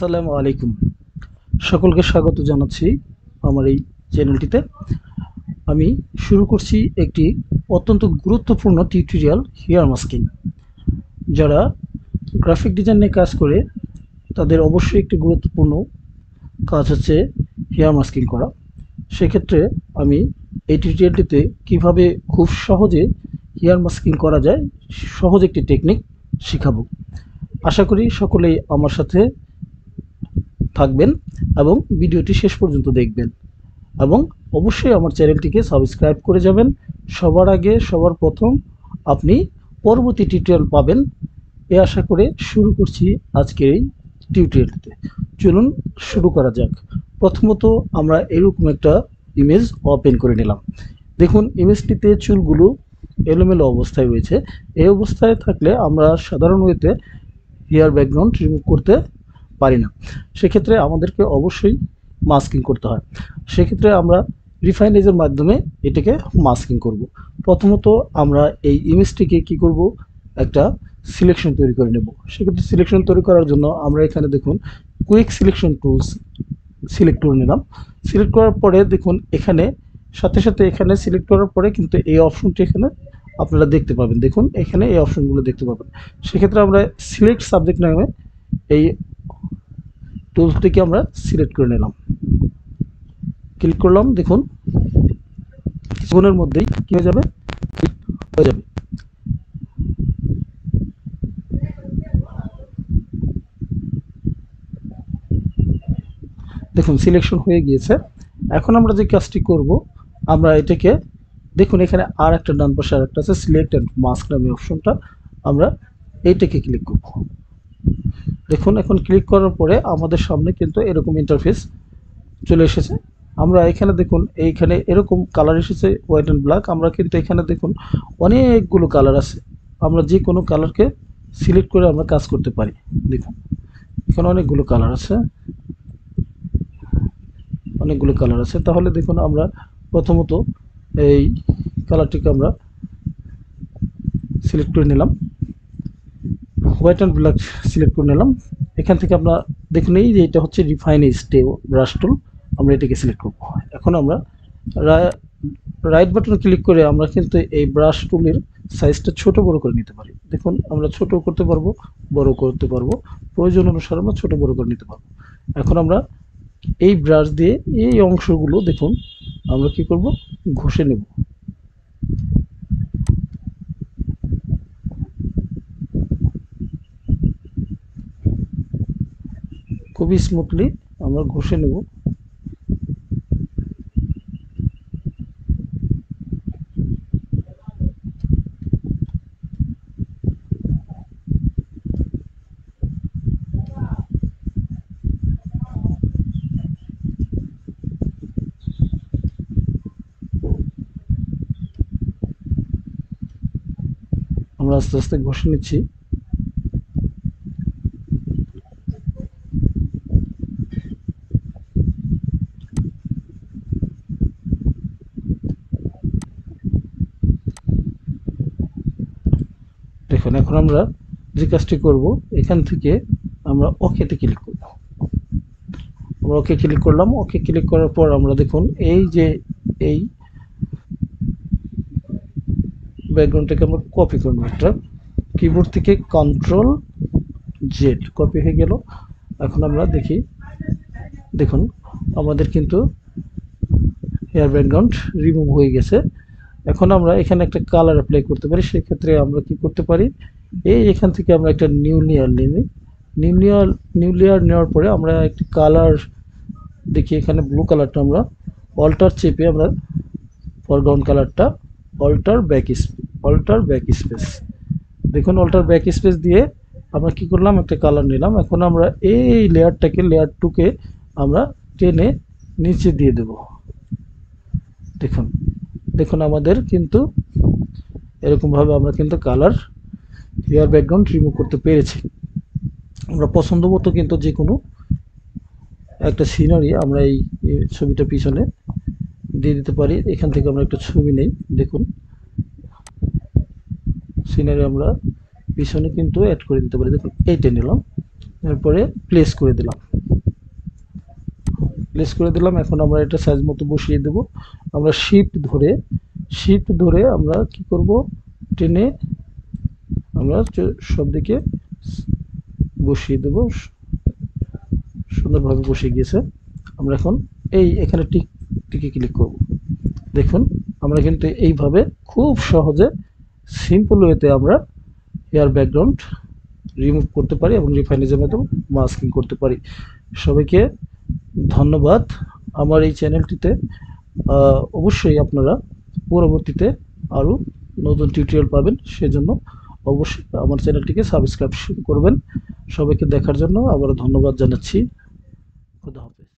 আসসালামু আলাইকুম। সকলকে স্বাগত জানাচ্ছি আমার এই চ্যানেলটিতে। আমি শুরু করছি একটি অত্যন্ত গুরুত্বপূর্ণ টিউটোরিয়াল হেয়ার মাস্কিং। যারা গ্রাফিক ডিজাইন নিয়ে কাজ করে তাদের অবশ্যই একটি গুরুত্বপূর্ণ কাজ হচ্ছে হেয়ার মাস্কিং করা। সেক্ষেত্রে আমি এই টিউটোরিয়ালটিতে কিভাবে খুব সহজে হেয়ার মাস্কিং করা যায় সহজ একটি টেকনিক শেখাবো। আশা করি সকলেই আমার সাথে থাকবেন এবং ভিডিওটি শেষ পর্যন্ত দেখবেন এবং অবশ্যই আমার চ্যানেলটিকে সাবস্ক্রাইব করে যাবেন। সবার আগে সবার প্রথম আপনি পরবর্তী টিউটোরিয়াল পাবেন এ আশা করে শুরু করছি আজকের এই টিউটোরিয়ালটিতে। চলুন শুরু করা যাক। প্রথমত আমরা এরকম একটা ইমেজ ওপেন করে নিলাম। দেখুন ইমেজটিতে চুলগুলো এলোমেলো অবস্থায় রয়েছে। এই অবস্থায় থাকলে আমরা সাধারণ ওয়েতে হেয়ার ব্যাকগ্রাউন্ড রিমুভ করতে পারি না। সেক্ষেত্রে আমাদেরকে অবশ্যই মাস্কিং করতে হয়। সেক্ষেত্রে আমরা রিফাইন এজের মাধ্যমে এটাকে মাস্কিং করব। প্রথমত আমরা এই ইমেজটিকে কি করব, একটা সিলেকশন তৈরি করে নেব। সেক্ষেত্রে সিলেকশন তৈরি করার জন্য আমরা এখানে দেখুন কুইক সিলেকশন টুলস সিলেক্ট করে নিলাম। সিলেক্ট করার পরে দেখুন এখানে সাথে সাথে এখানে সিলেক্ট করার পরে কিন্তু এই অপশনটি এখানে আপনারা দেখতে পাবেন। দেখুন এখানে এই অপশনগুলো দেখতে পাবেন। সেক্ষেত্রে আমরা সিলেক্ট সাবজেক্ট নামে এই টুলসটিকে আমরা সিলেক্ট করে নিলাম, ক্লিক করলাম। দেখুন কিছুক্ষণের মধ্যেই কি হয়ে যাবে, হয়ে যাবে। দেখুন সিলেকশন হয়ে গিয়েছে। এখন আমরা যে কাজটি করব, আমরা এটাকে দেখুন এখানে আর একটা ডান পাশে আর একটা আছে সিলেক্ট অ্যান্ড মাস্ক নামে অপশনটা, আমরা এইটাকে ক্লিক করব। দেখুন এখন ক্লিক করার পরে আমাদের সামনে কিন্তু এরকম ইন্টারফেস চলে এসেছে। আমরা এখানে দেখুন এইখানে এরকম কালার এসেছে হোয়াইট অ্যান্ড ব্ল্যাক। আমরা কিন্তু এখানে দেখুন অনেকগুলো কালার আছে, আমরা যে কোনো কালারকে সিলেক্ট করে আমরা কাজ করতে পারি। দেখুন এখানে অনেকগুলো কালার আছে, অনেকগুলো কালার আছে। তাহলে দেখুন আমরা প্রথমত এই কালারটিকে আমরা সিলেক্ট করে নিলাম, হোয়াইট অ্যান্ড ব্ল্যাক সিলেক্ট করে নিলাম। এখান থেকে আমরা দেখুন এই যে এটা হচ্ছে রিফাইন স্টে ব্রাশ টুল, আমরা এটাকে সিলেক্ট করব। এখন আমরা রাইট বাটন ক্লিক করে আমরা কিন্তু এই ব্রাশ টুলের সাইজটা ছোট বড় করে নিতে পারি। দেখুন আমরা ছোট করতে পারবো, বড় করতে পারবো, প্রয়োজন অনুসারে আমরা ছোট বড় করে নিতে পারবো। এখন আমরা এই ব্রাশ দিয়ে এই অংশগুলো দেখুন আমরা কি করব, ঘষে নেব। খুবই স্মুথলি আমরা ঘষে নেব। আমরা আস্তে আস্তে ঘষে নিচ্ছি। দেখুন এখন আমরা যে কাজটি করব, এখান থেকে আমরা ওকেতে ক্লিক করব। আমরা ওকে ক্লিক করলাম। ওকে ক্লিক করার পর আমরা দেখুন এই যে এই ব্যাকগ্রাউন্ডটাকে আমরা কপি করব। একটা কিবোর্ড থেকে কন্ট্রোল জেড কপি হয়ে গেল। এখন আমরা দেখি, দেখুন আমাদের কিন্তু হেয়ার ব্যাকগ্রাউন্ড রিমুভ হয়ে গেছে। এখন আমরা এখানে একটা কালার অ্যাপ্লাই করতে পারি। সেক্ষেত্রে আমরা কি করতে পারি, এই এখান থেকে আমরা একটা নিউ লেয়ার নিই। নিউ লেয়ার নেওয়ার পরে আমরা একটি কালার দেখি, এখানে ব্লু কালারটা আমরা অল্টার চেপে আমরা ফরগ্রাউন্ড কালারটা অল্টার ব্যাক স্পেস, দেখুন অল্টার ব্যাক স্পেস দিয়ে আমরা কি করলাম, একটা কালার নিলাম। এখন আমরা এই লেয়ারটাকে লেয়ার 2কে আমরা টেনে নিচে দিয়ে দেব। দেখুন দেখুন আমাদের কিন্তু এরকমভাবে আমরা কিন্তু কালার হেয়ার ব্যাকগ্রাউন্ড রিমুভ করতে পেরেছি। আমরা পছন্দ মতো কিন্তু যে কোনো একটা সিনারি আমরা এই ছবিটার পিছনে দিয়ে দিতে পারি। এখান থেকে আমরা একটা ছবি নেই, দেখুন সিনারি আমরা পিছনে কিন্তু অ্যাড করে দিতে পারি। দেখুন এইটা নিলাম, এরপরে প্লেস করে দিলাম। প্লেস করে দিলাম। এখন আমরা এটা সাইজ মতো বসিয়ে দেব। আমরা শিফট ধরে আমরা কি করব, টেনে আমরা সব দিকে বসিয়ে দেব। সুন্দরভাবে বসে গিয়েছে। আমরা এখন এখানে টিকে ক্লিক করব। দেখুন আমরা কিন্তু এইভাবে খুব সহজে সিম্পল ওয়েতে আমরা হেয়ার ব্যাকগ্রাউন্ড রিমুভ করতে পারি এবং রিফাইনিজের মাধ্যমে মাস্কিং করতে পারি। সবাইকে ধন্যবাদ। আমার এই চ্যানেলটিতে অবশ্যই আপনারা পরবর্তীতে আরও নতুন টিউটোরিয়াল পাবেন, সেজন্য অবশ্যই আমার চ্যানেলটিকে সাবস্ক্রাইব করবেন। সবাইকে দেখার জন্য আবারও ধন্যবাদ জানাচ্ছি। খুদা হাফেজ।